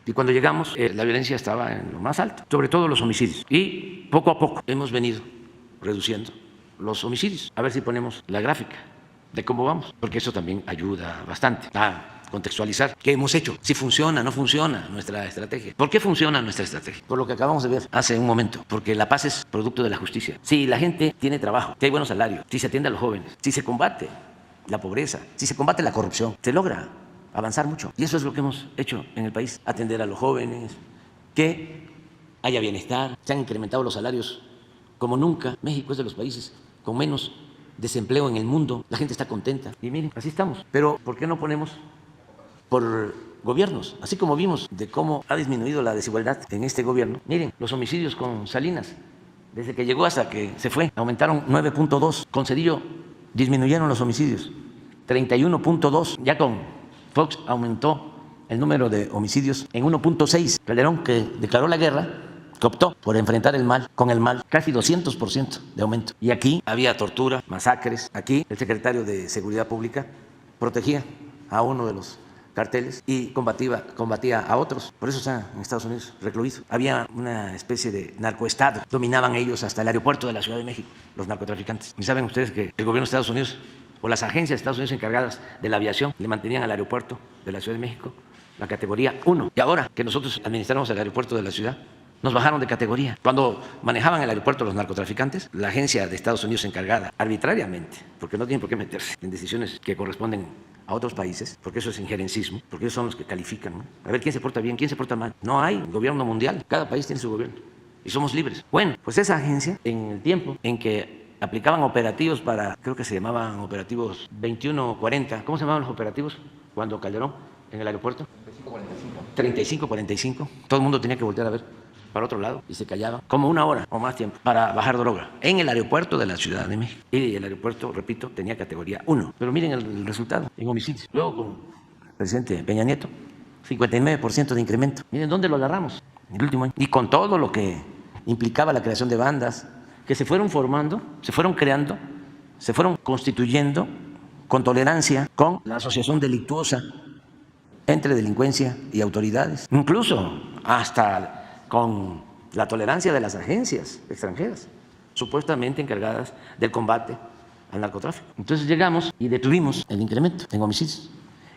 Y cuando llegamos, la violencia estaba en lo más alto, sobre todo los homicidios. Y poco a poco hemos venido reduciendo los homicidios. A ver si ponemos la gráfica de cómo vamos, porque eso también ayuda bastante a contextualizar qué hemos hecho, si funciona o no funciona nuestra estrategia. ¿Por qué funciona nuestra estrategia? Por lo que acabamos de ver hace un momento, porque la paz es producto de la justicia. Si la gente tiene trabajo, si hay buenos salarios, si se atiende a los jóvenes, si se combate la pobreza, si se combate la corrupción, se logra avanzar mucho. Y eso es lo que hemos hecho en el país, atender a los jóvenes, que haya bienestar, se han incrementado los salarios como nunca. México es de los países con menos desempleo en el mundo, la gente está contenta. Y miren, así estamos. Pero ¿por qué no ponemos por gobiernos? Así como vimos de cómo ha disminuido la desigualdad en este gobierno. Miren, los homicidios con Salinas, desde que llegó hasta que se fue, aumentaron 9.2. Con Cedillo disminuyeron los homicidios, 31.2. Ya con Fox aumentó el número de homicidios en 1.6. Calderón, que declaró la guerra, que optó por enfrentar el mal con el mal, casi 200% de aumento. Y aquí había tortura, masacres. Aquí el secretario de Seguridad Pública protegía a uno de los carteles y combatía a otros. Por eso está en Estados Unidos recluido. Había una especie de narcoestado. Dominaban ellos hasta el aeropuerto de la Ciudad de México, los narcotraficantes. Y saben ustedes que el gobierno de Estados Unidos o las agencias de Estados Unidos encargadas de la aviación le mantenían al aeropuerto de la Ciudad de México la categoría 1. Y ahora que nosotros administramos el aeropuerto de la ciudad, nos bajaron de categoría. Cuando manejaban el aeropuerto los narcotraficantes, la agencia de Estados Unidos encargada arbitrariamente, porque no tienen por qué meterse en decisiones que corresponden a otros países, porque eso es injerencismo, porque ellos son los que califican, ¿no? A ver quién se porta bien, quién se porta mal. No hay gobierno mundial, cada país tiene su gobierno y somos libres. Bueno, pues esa agencia, en el tiempo en que aplicaban operativos para, creo que se llamaban operativos 21-40, ¿cómo se llamaban los operativos cuando Calderón en el aeropuerto? 35-45. Todo el mundo tenía que voltear a ver para otro lado y se callaban como una hora o más tiempo para bajar droga en el aeropuerto de la Ciudad de México. Y el aeropuerto, repito, tenía categoría 1. Pero miren el resultado en homicidios. Luego con el presidente Peña Nieto, 59% de incremento. Miren dónde lo agarramos en el último año. Y con todo lo que implicaba la creación de bandas que se fueron formando, se fueron creando, se fueron constituyendo con tolerancia con la asociación delictuosa entre delincuencia y autoridades, incluso hasta con la tolerancia de las agencias extranjeras, supuestamente encargadas del combate al narcotráfico. Entonces llegamos y detuvimos el incremento en homicidios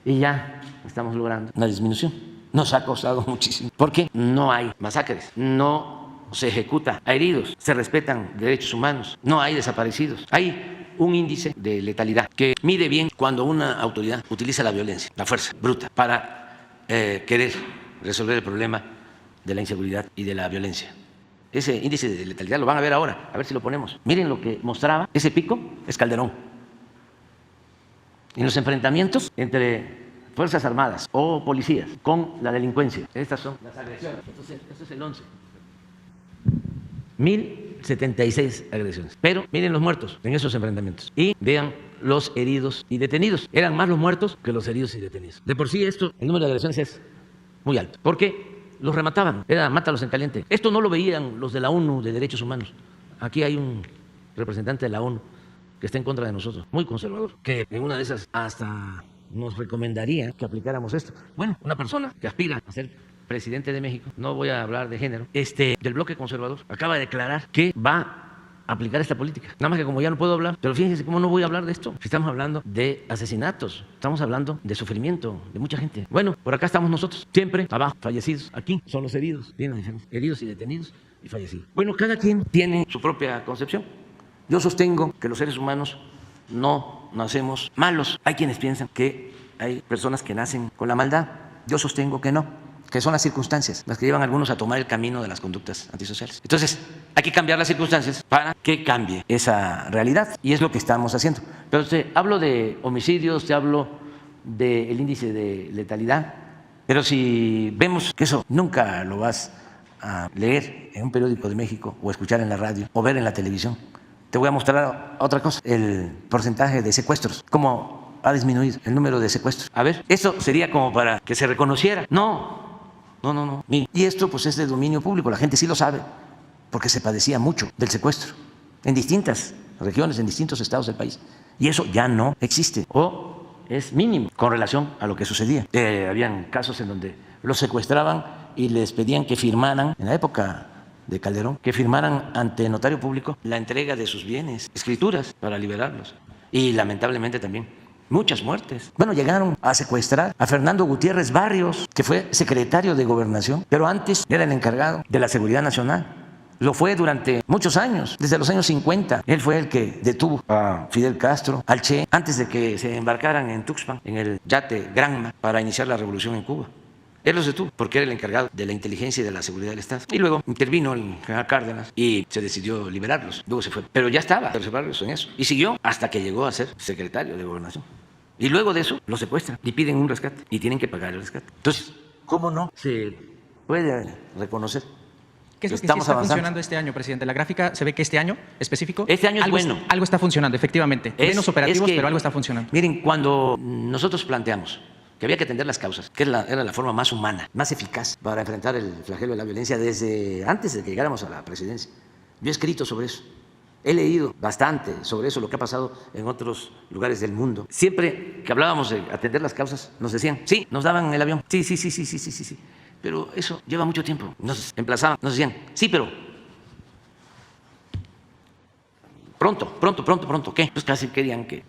y ya estamos logrando una disminución. Nos ha costado muchísimo, porque no hay masacres, no se ejecuta a heridos, se respetan derechos humanos, no hay desaparecidos. Hay un índice de letalidad que mide bien cuando una autoridad utiliza la violencia, la fuerza bruta, para querer resolver el problema de la inseguridad y de la violencia. Ese índice de letalidad lo van a ver ahora, a ver si lo ponemos. Miren lo que mostraba, ese pico es Calderón. En los enfrentamientos entre Fuerzas Armadas o policías con la delincuencia, estas son las agresiones. Entonces, esto es el 11. 1076 agresiones. Pero miren los muertos en esos enfrentamientos y vean los heridos y detenidos. Eran más los muertos que los heridos y detenidos. De por sí esto, el número de agresiones es muy alto. ¿Por qué? Los remataban, era mátalos en caliente. Esto no lo veían los de la ONU de Derechos Humanos. Aquí hay un representante de la ONU que está en contra de nosotros, muy conservador, que en una de esas hasta nos recomendaría que aplicáramos esto. Bueno, una persona que aspira a ser presidente de México, no voy a hablar de género, del bloque conservador, acaba de declarar que va a aplicar esta política. Nada más que como ya no puedo hablar, pero fíjense cómo no voy a hablar de esto. Estamos hablando de asesinatos, estamos hablando de sufrimiento de mucha gente. Bueno, por acá estamos nosotros, siempre abajo, fallecidos. Aquí son los heridos, bien la diferencia, heridos y detenidos y fallecidos. Bueno, cada quien tiene su propia concepción. Yo sostengo que los seres humanos no nacemos malos. Hay quienes piensan que hay personas que nacen con la maldad. Yo sostengo que no, que son las circunstancias las que llevan a algunos a tomar el camino de las conductas antisociales. Entonces, hay que cambiar las circunstancias para que cambie esa realidad, y es lo que estamos haciendo. Pero hablo de homicidios, te hablo del índice de letalidad, pero si vemos que eso nunca lo vas a leer en un periódico de México o escuchar en la radio o ver en la televisión, te voy a mostrar otra cosa, el porcentaje de secuestros, cómo ha disminuido el número de secuestros. A ver, eso sería como para que se reconociera. No. Y esto pues es de dominio público, la gente sí lo sabe, porque se padecía mucho del secuestro en distintas regiones, en distintos estados del país. Y eso ya no existe, o es mínimo con relación a lo que sucedía. Habían casos en donde los secuestraban y les pedían que firmaran, en la época de Calderón, que firmaran ante notario público la entrega de sus bienes, escrituras, para liberarlos. Y lamentablemente también muchas muertes. Bueno, llegaron a secuestrar a Fernando Gutiérrez Barrios, que fue secretario de Gobernación, pero antes era el encargado de la Seguridad Nacional. Lo fue durante muchos años, desde los años 50. Él fue el que detuvo a Fidel Castro, al Che, antes de que se embarcaran en Tuxpan, en el yate Granma, para iniciar la revolución en Cuba. Él los detuvo porque era el encargado de la inteligencia y de la seguridad del Estado. Y luego intervino el general Cárdenas y se decidió liberarlos. Luego se fue. Pero ya estaba Barrios en eso. Y siguió hasta que llegó a ser secretario de Gobernación. Y luego de eso los secuestran y piden un rescate y tienen que pagar el rescate. Entonces, ¿cómo no se puede reconocer? ¿Qué es lo que sí está funcionando este año, presidente? La gráfica se ve que este año específico. Este año es bueno. Algo está funcionando, efectivamente. Menos operativos, pero algo está funcionando. Miren, cuando nosotros planteamos que había que atender las causas, que era la forma más humana, más eficaz para enfrentar el flagelo de la violencia desde antes de que llegáramos a la presidencia. Yo he escrito sobre eso. He leído bastante sobre eso, lo que ha pasado en otros lugares del mundo. Siempre que hablábamos de atender las causas, nos decían, sí, nos daban el avión. Sí. Pero eso lleva mucho tiempo. Nos emplazaban, nos decían, sí, pero pronto, ¿qué? Pues casi querían que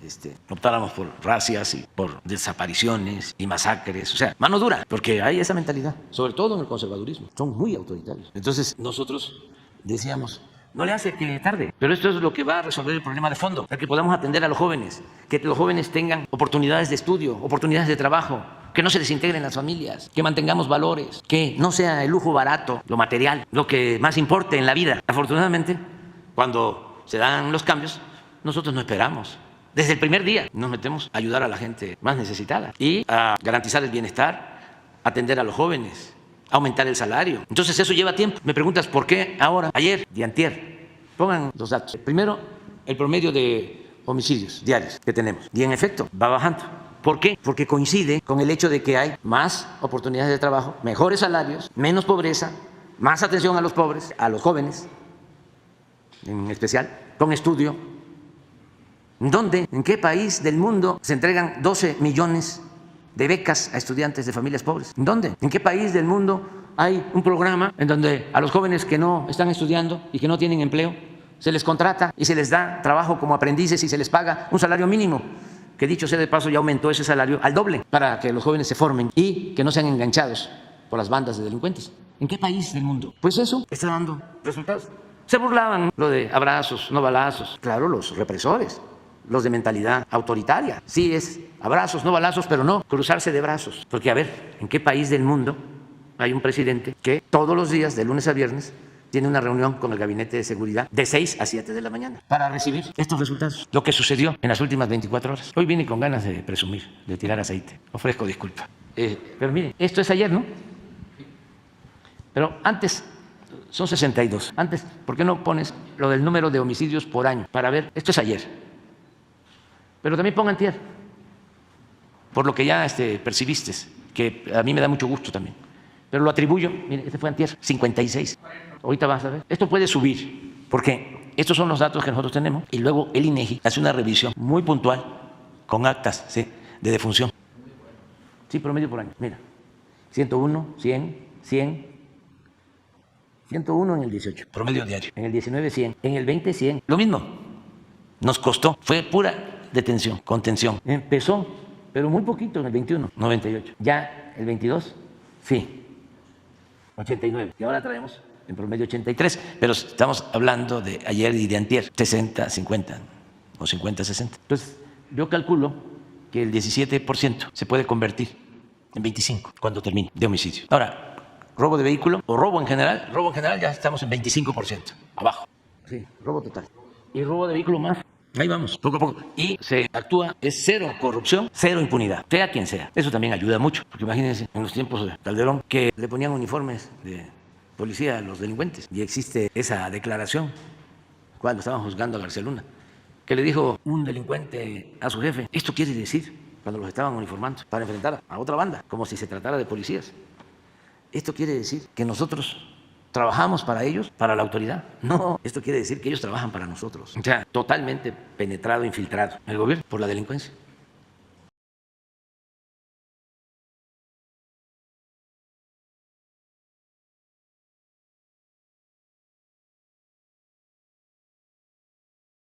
optáramos por racias y por desapariciones y masacres, o sea, mano dura, porque hay esa mentalidad, sobre todo en el conservadurismo, son muy autoritarios. Entonces nosotros decíamos, no le hace que tarde, pero esto es lo que va a resolver el problema de fondo, para que podamos atender a los jóvenes, que los jóvenes tengan oportunidades de estudio, oportunidades de trabajo, que no se desintegren las familias, que mantengamos valores, que no sea el lujo barato, lo material, lo que más importe en la vida. Afortunadamente, cuando se dan los cambios, nosotros no esperamos. Desde el primer día nos metemos a ayudar a la gente más necesitada y a garantizar el bienestar, atender a los jóvenes, aumentar el salario. Entonces eso lleva tiempo. Me preguntas por qué ahora, ayer y antier. Pongan los datos. Primero, el promedio de homicidios diarios que tenemos. Y en efecto, va bajando. ¿Por qué? Porque coincide con el hecho de que hay más oportunidades de trabajo, mejores salarios, menos pobreza, más atención a los pobres, a los jóvenes, en especial, con estudio. ¿Dónde? ¿En qué país del mundo se entregan 12 millones de becas a estudiantes de familias pobres? ¿Dónde? ¿En qué país del mundo hay un programa en donde a los jóvenes que no están estudiando y que no tienen empleo se les contrata y se les da trabajo como aprendices y se les paga un salario mínimo? Que dicho sea de paso ya aumentó ese salario al doble para que los jóvenes se formen y que no sean enganchados por las bandas de delincuentes. ¿En qué país del mundo? Pues eso está dando resultados. Se burlaban lo de abrazos, no balazos. Claro, los represores, los de mentalidad autoritaria. Sí, es abrazos, no balazos, pero no cruzarse de brazos. Porque a ver, ¿en qué país del mundo hay un presidente que todos los días, de lunes a viernes, tiene una reunión con el Gabinete de Seguridad de 6 a 7 de la mañana para recibir estos resultados? Lo que sucedió en las últimas 24 horas. Hoy vine con ganas de presumir, de tirar aceite. Ofrezco disculpa. Pero miren, esto es ayer, ¿no? Pero antes son 62. Antes, ¿por qué no pones lo del número de homicidios por año? Para ver, esto es ayer. Pero también pongan antier, por lo que ya percibiste, que a mí me da mucho gusto también. Pero lo atribuyo, mire, este fue antier, 56. Ahorita vas a ver. Esto puede subir, porque estos son los datos que nosotros tenemos y luego el INEGI hace una revisión muy puntual con actas, ¿sí?, de defunción. Sí, promedio por año. Mira, 101, 100, 100, 101 en el 18, promedio diario. En el 19, 100. En el 20, 100. Lo mismo. Nos costó, fue pura detención, contención. Empezó, pero muy poquito en el 21, 98. Ya el 22, sí, 89. Y ahora traemos en promedio 83, pero estamos hablando de ayer y de antier, 60, 50 o 50, 60. Entonces, yo calculo que el 17% se puede convertir en 25 cuando termine de homicidio. Ahora, robo de vehículo o robo en general ya estamos en 25%, abajo. Sí, robo total. Y robo de vehículo más. Ahí vamos, poco a poco. Y se actúa, es cero corrupción, cero impunidad, sea quien sea. Eso también ayuda mucho, porque imagínense, en los tiempos de Calderón, que le ponían uniformes de policía a los delincuentes, y existe esa declaración cuando estaban juzgando a García Luna, que le dijo un delincuente a su jefe: esto quiere decir, cuando los estaban uniformando para enfrentar a otra banda, como si se tratara de policías, esto quiere decir que nosotros ¿trabajamos para ellos, para la autoridad? No, esto quiere decir que ellos trabajan para nosotros. O sea, totalmente penetrado, infiltrado el gobierno por la delincuencia.